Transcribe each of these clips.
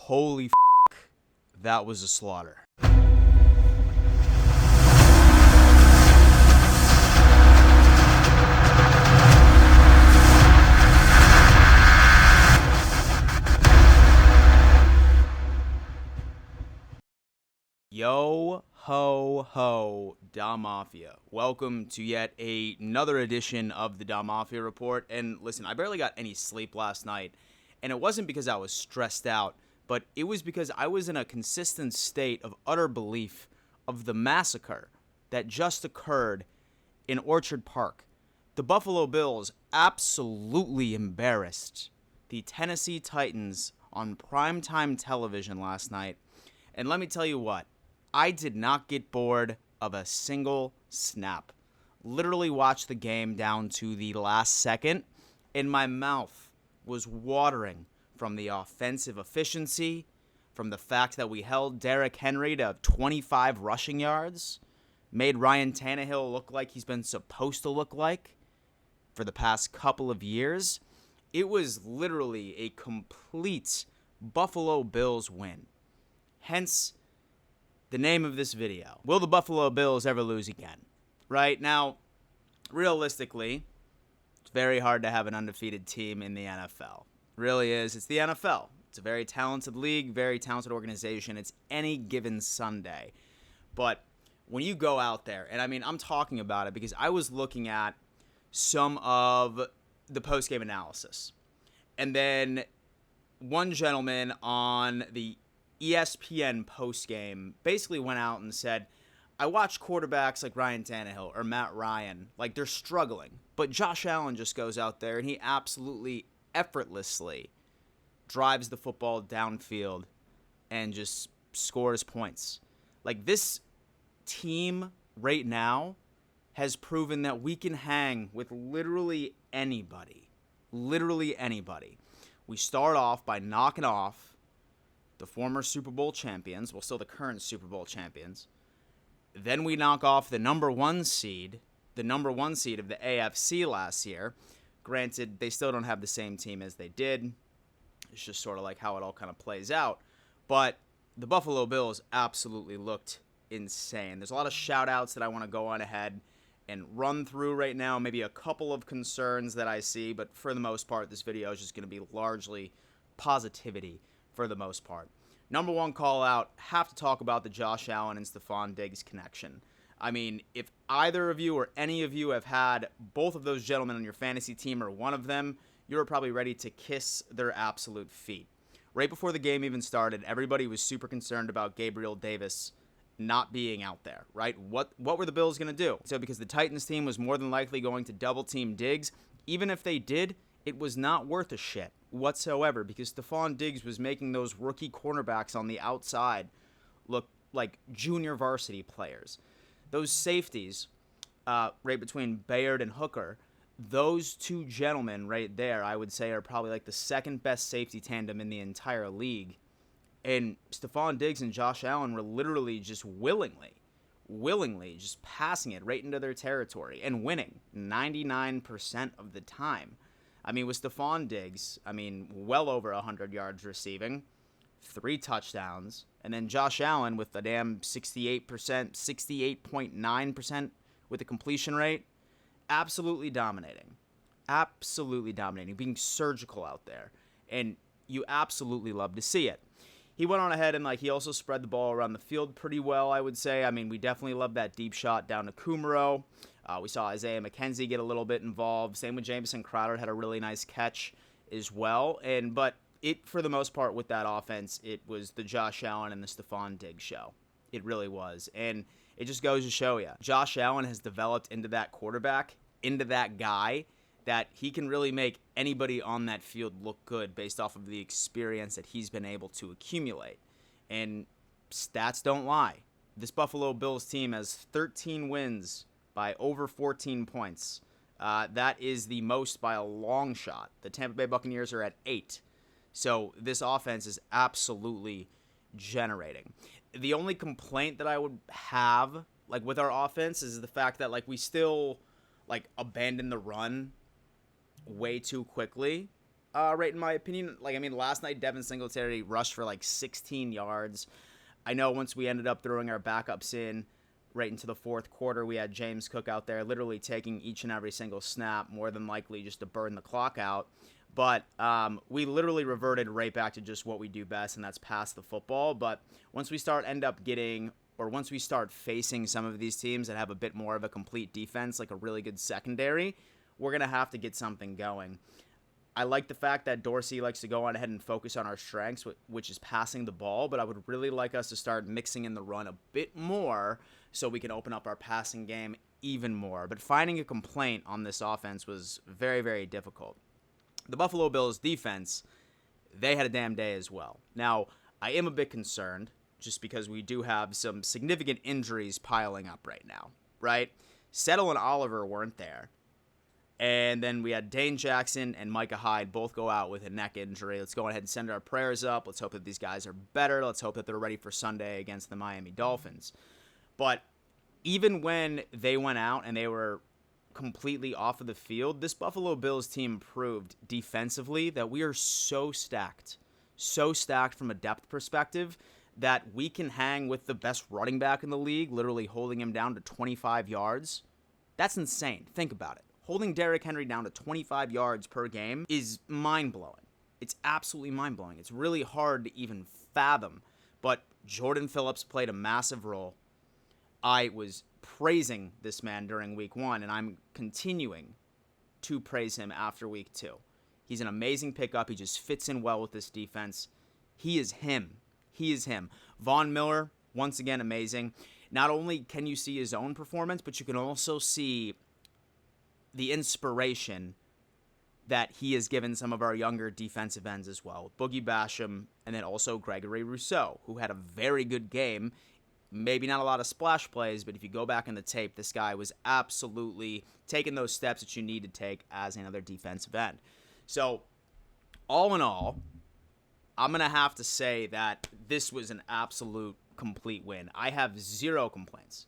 Holy that was a slaughter. Yo ho ho, Da Mafia. Welcome to yet another edition of the Da Mafia Report. And listen, I barely got any sleep last night, and it wasn't because I was stressed out, but it was because I was in a consistent state of utter belief of the massacre that just occurred in Orchard Park. The Buffalo Bills absolutely embarrassed the Tennessee Titans on primetime television last night. And let me tell you what, I did not get bored of a single snap. Literally watched the game down to the last second, and my mouth was watering from the offensive efficiency, from the fact that we held Derrick Henry to 25 rushing yards, made Ryan Tannehill look like he's been supposed to look like for the past couple of years. It was literally a complete Buffalo Bills win. Hence the name of this video. Will the Buffalo Bills ever lose again? Right now, realistically, it's very hard to have an undefeated team in the NFL. It really is. It's the NFL. It's a very talented league, very talented organization. It's any given Sunday. But when you go out there, and I mean, I'm talking about it because I was looking at some of the post-game analysis. And then one gentleman on the ESPN postgame basically went out and said, I watch quarterbacks like Ryan Tannehill or Matt Ryan, like they're struggling. But Josh Allen just goes out there and he absolutely effortlessly drives the football downfield and just scores points. Like this team right now has proven that we can hang with literally anybody. Literally anybody. We start off by knocking off the former Super Bowl champions, well, still the current Super Bowl champions. Then we knock off the number one seed of the AFC last year. Granted, they still don't have the same team as they did. It's just sort of like how it all kind of plays out. But the Buffalo Bills absolutely looked insane. There's a lot of shout-outs that I want to go on ahead and run through right now. Maybe a couple of concerns that I see, but for the most part, this video is just going to be largely positivity for the most part. Number one call out, have to talk about the Josh Allen and Stephon Diggs connection. I mean, if either of you or any of you have had both of those gentlemen on your fantasy team or one of them, you're probably ready to kiss their absolute feet. Right before the game even started, everybody was super concerned about Gabriel Davis not being out there, right? What were the Bills going to do? So because the Titans team was more than likely going to double team Diggs, even if they did, it was not worth a shit whatsoever because Stephon Diggs was making those rookie cornerbacks on the outside look like junior varsity players. Those safeties, right between Bayard and Hooker, those two gentlemen right there, I would say, are probably like the second best safety tandem in the entire league. And Stephon Diggs and Josh Allen were literally just willingly just passing it right into their territory and winning 99% of the time. I mean, with Stephon Diggs, well over 100 yards receiving, 3 touchdowns, and then Josh Allen with a damn 68.9% with the completion rate, absolutely dominating, being surgical out there, and you absolutely love to see it. He went on ahead and he also spread the ball around the field pretty well, I would say. I mean, we definitely love that deep shot down to Kumaro. We saw Isaiah McKenzie get a little bit involved. Same with Jamison Crowder, had a really nice catch as well. But for the most part, with that offense, it was the Josh Allen and the Stephon Diggs show. It really was. And it just goes to show you, Josh Allen has developed into that quarterback, into that guy, that he can really make anybody on that field look good based off of the experience that he's been able to accumulate. And stats don't lie. This Buffalo Bills team has 13 wins by over 14 points. That is the most by a long shot. The Tampa Bay Buccaneers are at 8. So this offense is absolutely generating. The only complaint that I would have with our offense is the fact that we still abandon the run way too quickly. right in my opinion. Last night Devin Singletary rushed for like 16 yards. I know once we ended up throwing our backups in right into the fourth quarter, we had James Cook out there literally taking each and every single snap, more than likely just to burn the clock out. But we literally reverted right back to just what we do best, and that's pass the football. But once we start facing some of these teams that have a bit more of a complete defense, like a really good secondary, we're going to have to get something going. I like the fact that Dorsey likes to go on ahead and focus on our strengths, which is passing the ball, but I would really like us to start mixing in the run a bit more so we can open up our passing game even more. But finding a complaint on this offense was very, very difficult. The Buffalo Bills defense, they had a damn day as well. Now, I am a bit concerned just because we do have some significant injuries piling up right now, right? Settle and Oliver weren't there. And then we had Dane Jackson and Micah Hyde both go out with a neck injury. Let's go ahead and send our prayers up. Let's hope that these guys are better. Let's hope that they're ready for Sunday against the Miami Dolphins. But even when they went out and they were completely off of the field, this Buffalo Bills team proved defensively that we are so stacked from a depth perspective that we can hang with the best running back in the league, literally holding him down to 25 yards. That's insane. Think about it. Holding Derrick Henry down to 25 yards per game is mind-blowing. It's absolutely mind-blowing. It's really hard to even fathom. But Jordan Phillips played a massive role. I was praising this man during week 1, and I'm continuing to praise him after week 2. He's an amazing pickup. He just fits in well with this defense. He is him. Von Miller, once again, amazing. Not only can you see his own performance, but you can also see the inspiration that he has given some of our younger defensive ends as well. Boogie Basham, and then also Gregory Rousseau, who had a very good game. Maybe not a lot of splash plays, but if you go back in the tape, this guy was absolutely taking those steps that you need to take as another defensive end. So, all in all, I'm going to have to say that this was an absolute complete win. I have zero complaints.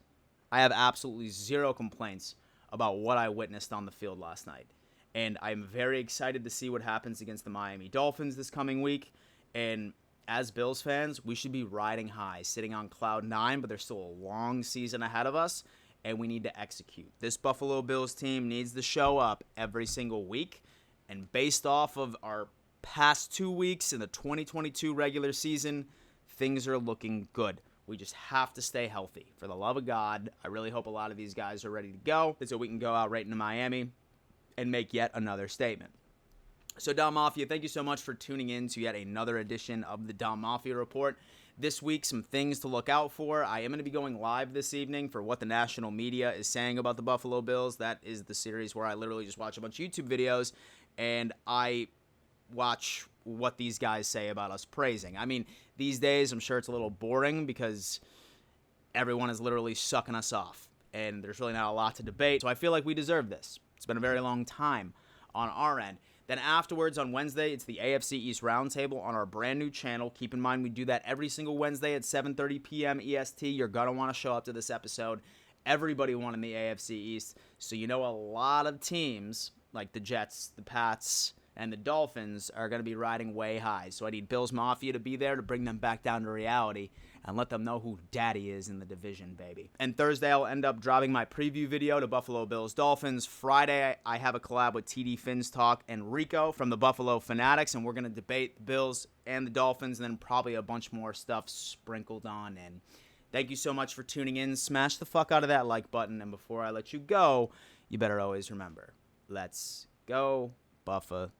I have absolutely zero complaints about what I witnessed on the field last night. And I'm very excited to see what happens against the Miami Dolphins this coming week. And as Bills fans, we should be riding high, sitting on cloud 9, but there's still a long season ahead of us, and we need to execute. This Buffalo Bills team needs to show up every single week, and based off of our past 2 weeks in the 2022 regular season, things are looking good. We just have to stay healthy. For the love of God, I really hope a lot of these guys are ready to go so we can go out right into Miami and make yet another statement. So, Dom Mafia, thank you so much for tuning in to yet another edition of the Dom Mafia Report. This week, some things to look out for. I am going to be going live this evening for what the national media is saying about the Buffalo Bills. That is the series where I literally just watch a bunch of YouTube videos and I watch what these guys say about us praising. I mean, these days, I'm sure it's a little boring because everyone is literally sucking us off, and there's really not a lot to debate, so I feel like we deserve this. It's been a very long time on our end. Then afterwards, on Wednesday, it's the AFC East Roundtable on our brand new channel. Keep in mind, we do that every single Wednesday at 7:30 p.m. EST. You're going to want to show up to this episode. Everybody won in the AFC East, so you know a lot of teams, like the Jets, the Pats, and the Dolphins are going to be riding way high. So I need Bills Mafia to be there to bring them back down to reality and let them know who daddy is in the division, baby. And Thursday, I'll end up dropping my preview video to Buffalo Bills Dolphins. Friday, I have a collab with TD Finns Talk and Rico from the Buffalo Fanatics, and we're going to debate the Bills and the Dolphins, and then probably a bunch more stuff sprinkled on in. Thank you so much for tuning in. Smash the fuck out of that like button, and before I let you go, you better always remember, let's go Buffalo.